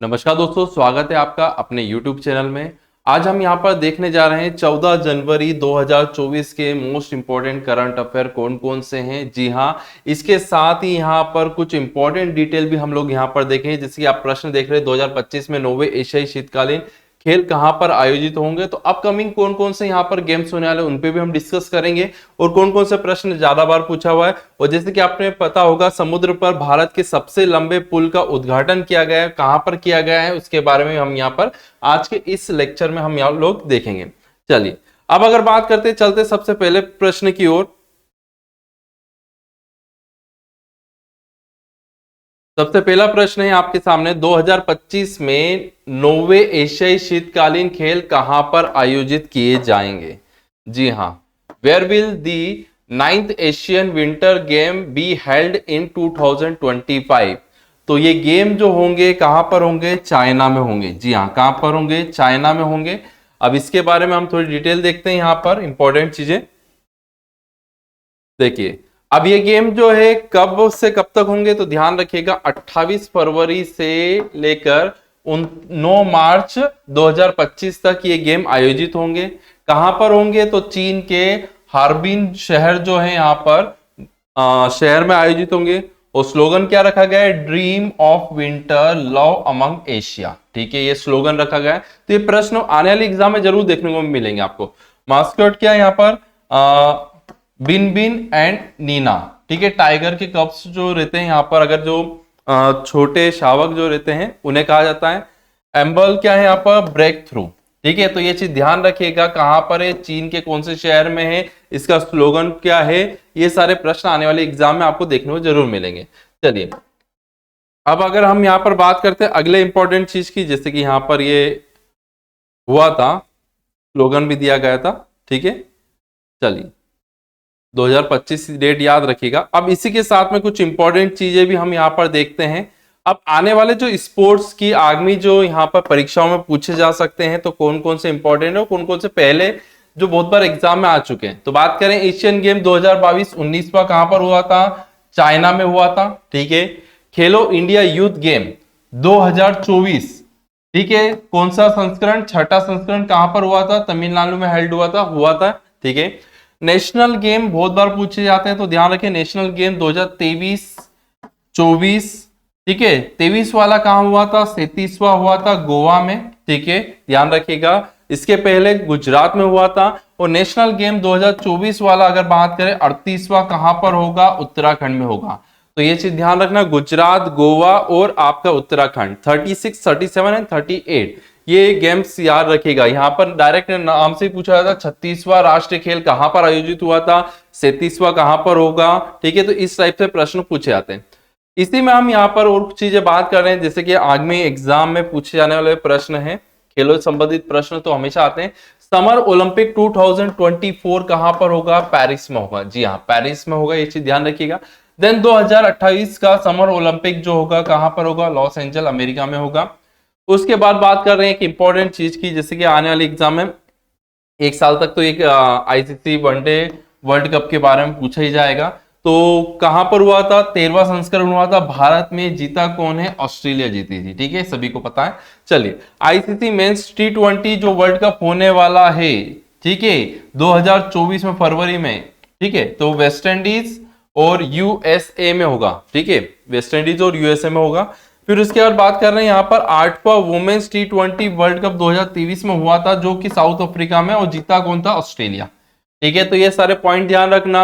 नमस्कार दोस्तों, स्वागत है आपका अपने YouTube चैनल में। आज हम यहाँ पर देखने जा रहे हैं 14 जनवरी 2024 के मोस्ट इंपॉर्टेंट करंट अफेयर कौन कौन से हैं। जी हाँ, इसके साथ ही यहाँ पर कुछ इंपॉर्टेंट डिटेल भी हम लोग यहाँ पर देखें। जैसे कि आप प्रश्न देख रहे हैं 2025 में 9वें एशियाई शीतकालीन खेल कहां पर आयोजित होंगे, तो अपकमिंग कौन कौन से यहाँ पर गेम्स होने वाले उन पे भी हम डिस्कस करेंगे और कौन कौन से प्रश्न ज्यादा बार पूछा हुआ है। और जैसे कि आपने पता होगा, समुद्र पर भारत के सबसे लंबे पुल का उद्घाटन किया गया है, कहां पर किया गया है उसके बारे में हम यहाँ पर आज के इस लेक्चर में हम यहाँ लोग देखेंगे। चलिए अब अगर बात करते चलते सबसे पहले प्रश्न की ओर। सबसे पहला प्रश्न है आपके सामने, 2025 में 9वें एशियाई शीतकालीन खेल कहां पर आयोजित किए जाएंगे। जी हां, where will the 9th Asian winter game be held in 2025। तो ये गेम जो होंगे कहां पर होंगे, चाइना में होंगे। जी हां, कहां पर होंगे, चाइना में होंगे। अब इसके बारे में हम थोड़ी डिटेल देखते हैं। यहां पर इंपॉर्टेंट चीजें देखिए। अब ये गेम जो है कब से कब तक होंगे, तो ध्यान रखिएगा 28 फरवरी से लेकर 9 मार्च 2025 तक ये गेम आयोजित होंगे। कहां पर होंगे, तो चीन के हार्बिन शहर जो है यहाँ पर शहर में आयोजित होंगे। और स्लोगन क्या रखा गया है, dream of winter love among Asia. ठीक है, ये स्लोगन रखा गया है। तो ये प्रश्न आने वाले एग्जाम में जरूर देखने को मिलेंगे आपको। मास्कट क्या है यहाँ पर, बिन बिन एंड नीना। ठीक है, टाइगर के कब्स जो रहते हैं यहाँ पर, अगर जो छोटे शावक जो रहते हैं उन्हें कहा जाता है। एम्बल क्या है यहाँ पर, ब्रेक थ्रू। ठीक है, तो ये चीज ध्यान रखिएगा कहां पर है, चीन के कौन से शहर में है, इसका स्लोगन क्या है। ये सारे प्रश्न आने वाले एग्जाम में आपको देखने को जरूर मिलेंगे। चलिए अब अगर हम यहाँ पर बात करते हैं अगले इंपॉर्टेंट चीज की, जैसे कि यहाँ पर ये हुआ था, स्लोगन भी दिया गया था। ठीक है, चलिए 2025 डेट याद रखिएगा। अब इसी के साथ में कुछ इंपॉर्टेंट चीजें भी हम यहाँ पर देखते हैं। अब आने वाले जो स्पोर्ट्स की आगामी जो यहाँ पर परीक्षाओं में पूछे जा सकते हैं, तो कौन कौन से इंपॉर्टेंट है, कौन कौन से पहले जो बहुत बार एग्जाम में आ चुके हैं। तो बात करें एशियन गेम 2022 19वां कहां पर हुआ था, चाइना में हुआ था। ठीक है, खेलो इंडिया यूथ गेम 2024। ठीक है, कौन सा संस्करण, छठा संस्करण कहां पर हुआ था, तमिलनाडु में हेल्ड हुआ था। ठीक है, नेशनल गेम बहुत बार पूछे जाते हैं, तो ध्यान रखें नेशनल गेम 2023 24। ठीक है, 23 वाला कहां हुआ था, 37वां हुआ था गोवा में। ठीक है, ध्यान रखिएगा। इसके पहले गुजरात में हुआ था। और नेशनल गेम 2024 वाला अगर बात करें 38वां कहां पर होगा, उत्तराखंड में होगा। तो ये चीज ध्यान रखना, गुजरात, गोवा और आपका उत्तराखंड 36, 37 एंड 38 ये गेम्स याद रखिएगा। यहाँ पर डायरेक्ट नाम से पूछा जाता, 36वां राष्ट्रीय खेल कहां पर आयोजित हुआ था, 37वां कहां पर होगा। ठीक है, तो इस टाइप से प्रश्न पूछे जाते हैं। इसी में हम यहाँ पर और कुछ चीजें बात कर रहे हैं, जैसे कि आगामी एग्जाम में पूछे जाने वाले प्रश्न हैं, खेलों से संबंधित प्रश्न तो हमेशा आते हैं। समर ओलंपिक 2024 कहां पर होगा, पेरिस में होगा। जी हाँ, पेरिस में होगा, ये चीज ध्यान रखिएगा। देन 2028 का समर ओलंपिक जो होगा कहां पर होगा, लॉस एंजल अमेरिका में होगा। उसके बाद बात कर रहे हैं एक इंपॉर्टेंट चीज की, जैसे कि आने वाले एग्जाम में एक साल तक तो एक आईसीसी वनडे वर्ल्ड कप के बारे में पूछा ही जाएगा। तो कहां पर हुआ था, 13वां संस्करण हुआ था। भारत में जीता कौन है, ऑस्ट्रेलिया जीती थी। ठीक है, सभी को पता है। चलिए आईसीसी मेंस T20 जो वर्ल्ड कप होने वाला है, ठीक है 2024 में फरवरी में। ठीक है, तो वेस्ट इंडीज और यूएसए में होगा। ठीक है, वेस्ट इंडीज और यूएसए में होगा। फिर उसके बाद बात कर रहे हैं यहाँ पर 8वां वुमेन्स T20 वर्ल्ड कप 2023 में हुआ था, जो कि साउथ अफ्रीका में, और जीता कौन था, ऑस्ट्रेलिया। ठीक है, तो ये सारे पॉइंट ध्यान रखना।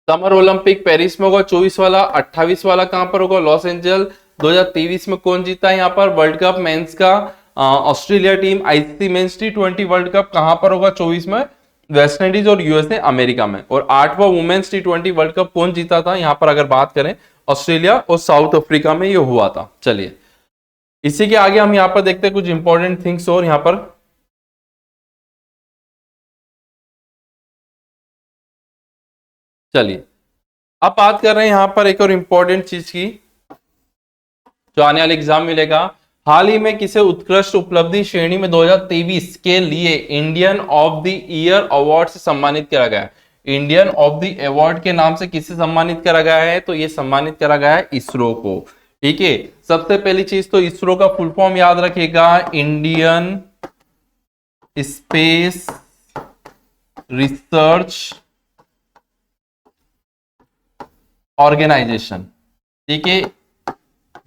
समर ओलंपिक पेरिस में होगा 24 वाला, 28 वाला कहां पर होगा, लॉस एंजल। 2023 में कौन जीता है यहाँ पर वर्ल्ड कप मेंस का, Australia team. ICC men's T20 world cup कहां पर होगा, 24 में, वेस्ट इंडीज और यूएसए अमेरिका में। और 8वां वुमेन्स T20 वर्ल्ड कप कौन जीता था, यहाँ पर अगर बात करें ऑस्ट्रेलिया और साउथ अफ्रीका में ये हुआ था। चलिए इसी के आगे हम यहाँ पर देखते हैं कुछ इंपॉर्टेंट थिंग्स। और यहाँ पर चलिए अब बात कर रहे हैं यहाँ पर एक और इंपॉर्टेंट चीज की, जो आने वाले एग्जाम मिलेगा। हाल ही में किसे उत्कृष्ट उपलब्धि श्रेणी में 2023 के लिए Indian of the year award से सम्मानित किया गया है। इंडियन ऑफ द अवार्ड के नाम से किसे सम्मानित करा गया है, तो ये सम्मानित करा गया है इसरो को। ठीक है, सबसे पहली चीज तो इसरो का फुल फॉर्म याद रखिएगा, इंडियन स्पेस रिसर्च ऑर्गेनाइजेशन। ठीक है,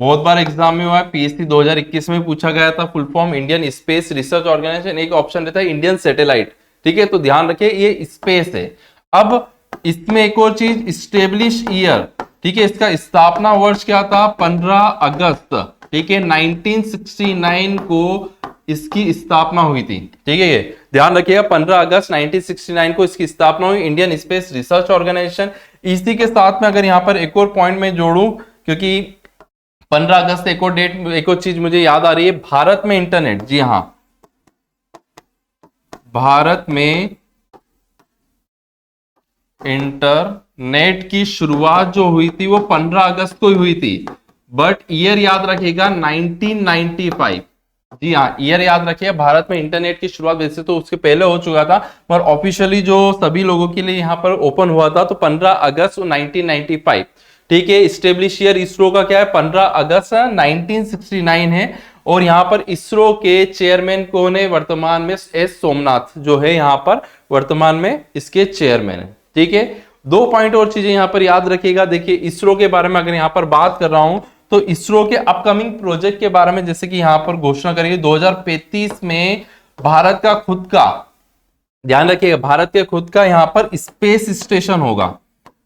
बहुत बार एग्जाम में हुआ है, पीएससी 2021 में पूछा गया था full form Indian space research organisation, एक ऑप्शन रहता है इंडियन सैटेलाइट। ठीक है, तो ध्यान रखिए ये स्पेस है। अब इसमें एक और चीज, स्टेब्लिश ईयर। ठीक है, इसका स्थापना वर्ष क्या था, 15 अगस्त। ठीक है, 1969 को इसकी स्थापना हुई थी। ठीक है, ये ध्यान रखिएगा, 15 अगस्त 1969 को इसकी स्थापना हुई, इंडियन स्पेस रिसर्च ऑर्गेनाइजेशन। इसी के साथ में अगर यहाँ पर एक और पॉइंट में जोड़ूं, क्योंकि 15 अगस्त एक और डेट, एक और चीज मुझे याद आ रही है, भारत में इंटरनेट। जी हाँ, भारत में इंटरनेट की शुरुआत जो हुई थी वो 15 अगस्त को ही हुई थी, बट ईयर याद रखिएगा 1995। जी हाँ, ईयर याद रखिए, भारत में इंटरनेट की शुरुआत वैसे तो उसके पहले हो चुका था, पर ऑफिशियली जो सभी लोगों के लिए यहाँ पर ओपन हुआ था तो 15 अगस्त 1995। ठीक है, स्टेब्लिश ईयर इसरो का क्या है, 15 अगस्त 1969 है। और यहाँ पर इसरो के चेयरमैन कौन है वर्तमान में, एस सोमनाथ जो है यहाँ पर वर्तमान में इसके चेयरमैन है। ठीक है, दो पॉइंट और चीजें यहाँ पर याद रखिएगा। देखिए, इसरो के बारे में अगर यहाँ पर बात कर रहा हूं तो इसरो के अपकमिंग प्रोजेक्ट के बारे में, जैसे कि यहाँ पर घोषणा करेंगे 2035 में भारत का खुद का, ध्यान रखिएगा, भारत के खुद का यहाँ पर स्पेस स्टेशन होगा।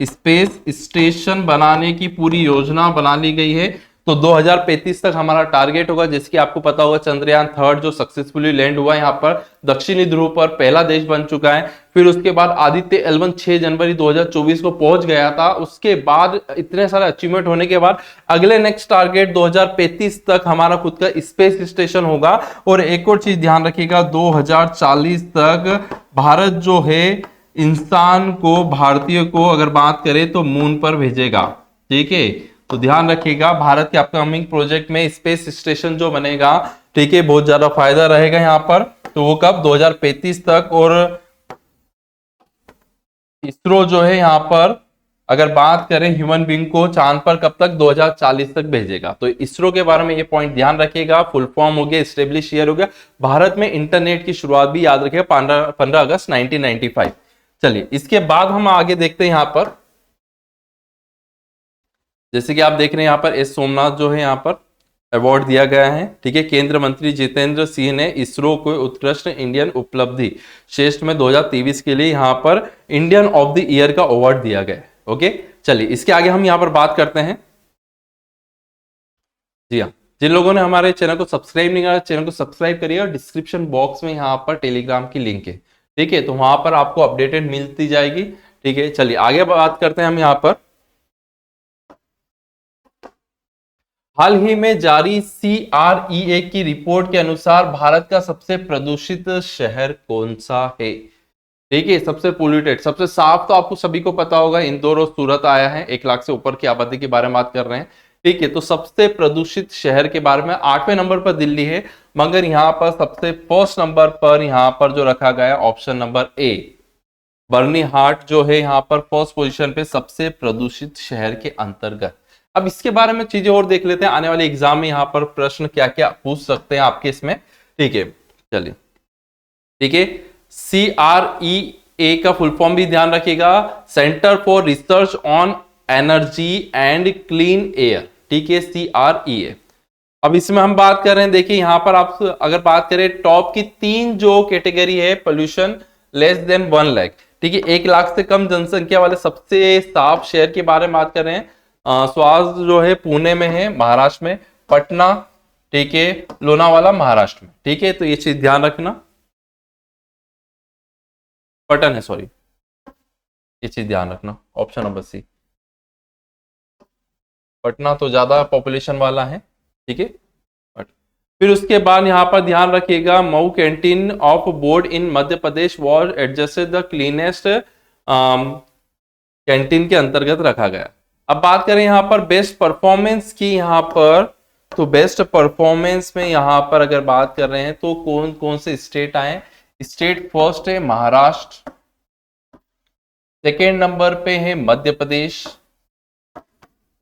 स्पेस स्टेशन बनाने की पूरी योजना बना ली गई है। तो 2035 तक हमारा टारगेट होगा। जैसे कि आपको पता होगा, चंद्रयान 3 जो सक्सेसफुली लैंड हुआ यहाँ पर दक्षिणी ध्रुव पर, पहला देश बन चुका है। फिर उसके बाद आदित्य L1 6 जनवरी 2024 को पहुंच गया था। उसके बाद इतने सारे अचीवमेंट होने के बाद अगले नेक्स्ट टारगेट 2035 तक हमारा खुद का स्पेस स्टेशन होगा। और एक और चीज ध्यान रखिएगा, 2040 तक भारत जो है इंसान को, भारतीय को अगर बात करें तो मून पर भेजेगा। ठीक है, तो ध्यान रखिएगा, भारत के अपकमिंग प्रोजेक्ट में स्पेस स्टेशन जो बनेगा, ठीक है, बहुत ज्यादा फायदा रहेगा यहाँ पर। तो वो कब, 2035 तक। और इसरो जो है यहाँ पर अगर बात करें ह्यूमन बींग को चांद पर कब तक, 2040 तक भेजेगा। तो इसरो के बारे में ये पॉइंट ध्यान रखिएगा। फुल फॉर्म हो गया, स्टेब्लिश ईयर हो गया, भारत में इंटरनेट की शुरुआत भी याद रखिएगा 15 अगस्त 1995। चलिए, इसके बाद हम आगे देखते हैं यहाँ पर, जैसे कि आप देख रहे हैं यहाँ पर एस सोमनाथ जो है यहाँ पर अवार्ड दिया गया है। ठीक है, केंद्र मंत्री जितेंद्र सिंह ने इसरो को उत्कृष्ट इंडियन उपलब्धि श्रेष्ठ में 2023 के लिए यहाँ पर इंडियन ऑफ द ईयर का अवार्ड दिया गया है। ओके, चलिए इसके आगे हम यहाँ पर बात करते हैं। जी हाँ, जिन लोगों ने हमारे चैनल को सब्सक्राइब नहीं किया, चैनल को सब्सक्राइब करिए, और डिस्क्रिप्शन बॉक्स में यहाँ पर टेलीग्राम की लिंक है। ठीक है, तो वहां पर आपको अपडेटेड मिलती जाएगी। ठीक है, चलिए आगे बात करते हैं हम यहाँ पर। हाल ही में जारी CREA की रिपोर्ट के अनुसार भारत का सबसे प्रदूषित शहर कौन सा है। ठीक है, सबसे पोल्यूटेड, सबसे साफ तो आपको सभी को पता होगा, इंदौर और सूरत आया है। 1 लाख से ऊपर की आबादी के बारे में बात कर रहे हैं। ठीक है, तो सबसे प्रदूषित शहर के बारे में 8वें नंबर पर दिल्ली है, मगर यहाँ पर सबसे फर्स्ट नंबर पर यहाँ पर जो रखा गया ऑप्शन नंबर ए, बर्निहाट जो है यहाँ पर फर्स्ट पोजीशन पे सबसे प्रदूषित शहर के अंतर्गत। अब इसके बारे में चीजें और देख लेते हैं, आने वाले एग्जाम में यहाँ पर प्रश्न क्या क्या पूछ सकते हैं आपके इसमें। ठीक है, चलिए, ठीक है, CREA का फुल फॉर्म भी ध्यान रखिएगा, centre for research on energy and clean air. ठीक है, CREA। अब इसमें हम बात कर रहे हैं, देखिए यहाँ पर आप अगर बात करें टॉप की 3 जो कैटेगरी है, पोल्यूशन लेस देन 1 लाख। ठीक है, 1 लाख से कम जनसंख्या वाले सबसे साफ शहर के बारे में बात कर रहे हैं। स्वास जो है पुणे में है, महाराष्ट्र में, पटना, ठीक है, लोनावाला महाराष्ट्र में। ठीक है, तो ये चीज ध्यान रखना, पटन है, सॉरी, ये चीज ध्यान रखना, ऑप्शन नंबर सी, पटना तो ज्यादा पॉपुलेशन वाला है। ठीक है, फिर उसके बाद यहां पर ध्यान रखिएगा, Mau canteen of board in Madhya Pradesh was adjusted the cleanest canteen के अंतर्गत रखा गया। अब बात करें यहां पर बेस्ट परफॉर्मेंस की, यहां पर तो बेस्ट परफॉर्मेंस में यहां पर अगर बात कर रहे हैं तो कौन कौन से स्टेट आए। स्टेट फर्स्ट है महाराष्ट्र, सेकेंड नंबर पे है मध्य प्रदेश,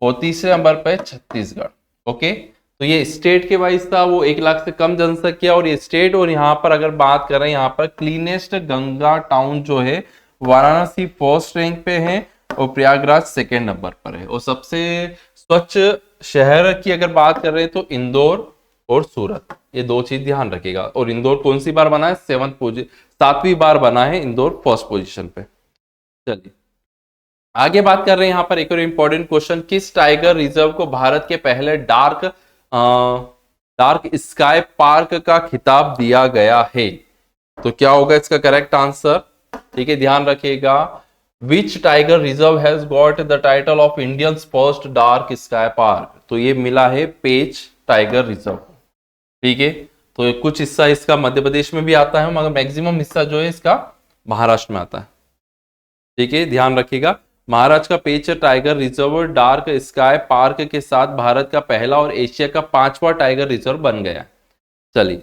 और तीसरे नंबर पे छत्तीसगढ़। ओके, तो ये स्टेट के वाइज था, वो 1 लाख से कम जनसंख्या और ये स्टेट। और यहाँ पर अगर बात करें, यहाँ पर क्लीनेस्ट गंगा टाउन जो है वाराणसी फर्स्ट रैंक पे है और प्रयागराज सेकेंड नंबर पर है। और सबसे स्वच्छ शहर की अगर बात कर रहे हैं तो इंदौर और सूरत, ये 2 चीज ध्यान रखिएगा। और इंदौर कौन सी बार बना है? 7वीं बार बना है इंदौर फर्स्ट पोजीशन पे। चलिए आगे बात कर रहे हैं, यहाँ पर एक और इंपॉर्टेंट क्वेश्चन, किस टाइगर रिजर्व को भारत के पहले डार्क स्काई पार्क का खिताब दिया गया है? तो क्या होगा इसका करेक्ट आंसर? ठीक है, ध्यान रखिएगा, which tiger reserve has got the title of Indians first dark sky park? तो ये मिला है पेच टाइगर रिजर्व। ठीक है, तो कुछ हिस्सा इसका मध्य प्रदेश में भी आता है मगर मैक्सिमम हिस्सा जो है इसका महाराष्ट्र में आता है। ठीक है, ध्यान रखिएगा, महाराष्ट्र का पेच tiger reserve dark sky park के साथ भारत का पहला और एशिया का 5वां टाइगर रिजर्व बन गया। चलिए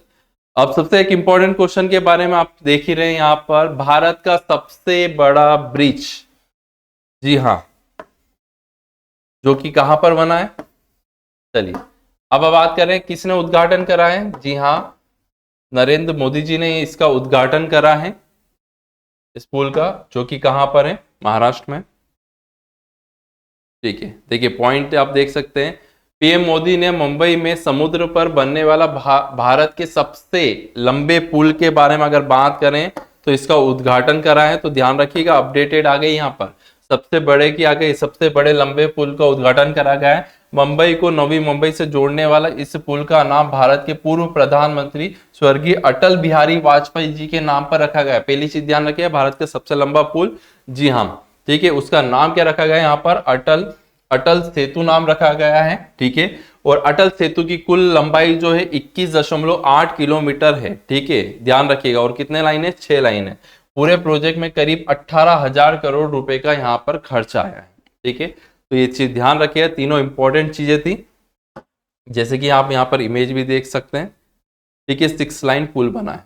अब सबसे एक इंपॉर्टेंट क्वेश्चन के बारे में आप देख ही रहे हैं, यहां पर भारत का सबसे बड़ा ब्रिज, जी हां, जो कि कहां पर बना है? चलिए अब बात करें किसने उद्घाटन करा है? जी हां, नरेंद्र मोदी जी ने इसका उद्घाटन करा है, इस पुल का, जो कि कहां पर है? महाराष्ट्र में। ठीक है, देखिए पॉइंट आप देख सकते हैं, पीएम मोदी ने मुंबई में समुद्र पर बनने वाला भारत के सबसे लंबे पुल के बारे में अगर बात करें तो इसका उद्घाटन करा है। तो ध्यान रखिएगा, अपडेटेड आ गई, यहाँ पर सबसे बड़े की आ गई, सबसे बड़े लंबे पुल का उद्घाटन करा गया है। मुंबई को नवी मुंबई से जोड़ने वाला इस पुल का नाम भारत के पूर्व प्रधानमंत्री स्वर्गीय अटल बिहारी वाजपेयी जी के नाम पर रखा गया है। पहली चीज ध्यान रखिए, भारत का सबसे लंबा पुल, जी हाँ, ठीक है, उसका नाम क्या रखा गया है? यहाँ पर अटल सेतु नाम रखा गया है। ठीक है, और अटल सेतु की कुल लंबाई जो है 21.8 किलोमीटर है। ठीक है, ध्यान रखिएगा, और कितने लाइन है? 6 लाइन है। पूरे प्रोजेक्ट में करीब 18,000 करोड़ रुपए का यहाँ पर खर्चा आया है। ठीक है, तो ये चीज ध्यान रखिएगा, तीनों इंपॉर्टेंट चीजें थी, जैसे कि आप यहाँ पर इमेज भी देख सकते हैं। ठीक है, 6 लाइन पुल बना है।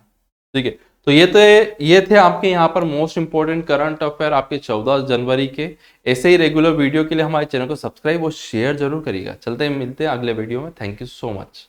ठीक है, तो ये थे आपके यहाँ पर मोस्ट इंपोर्टेंट करंट अफेयर आपके 14 जनवरी के। ऐसे ही रेगुलर वीडियो के लिए हमारे चैनल को सब्सक्राइब और शेयर जरूर करिएगा। चलते हैं, मिलते हैं अगले वीडियो में। Thank you so much.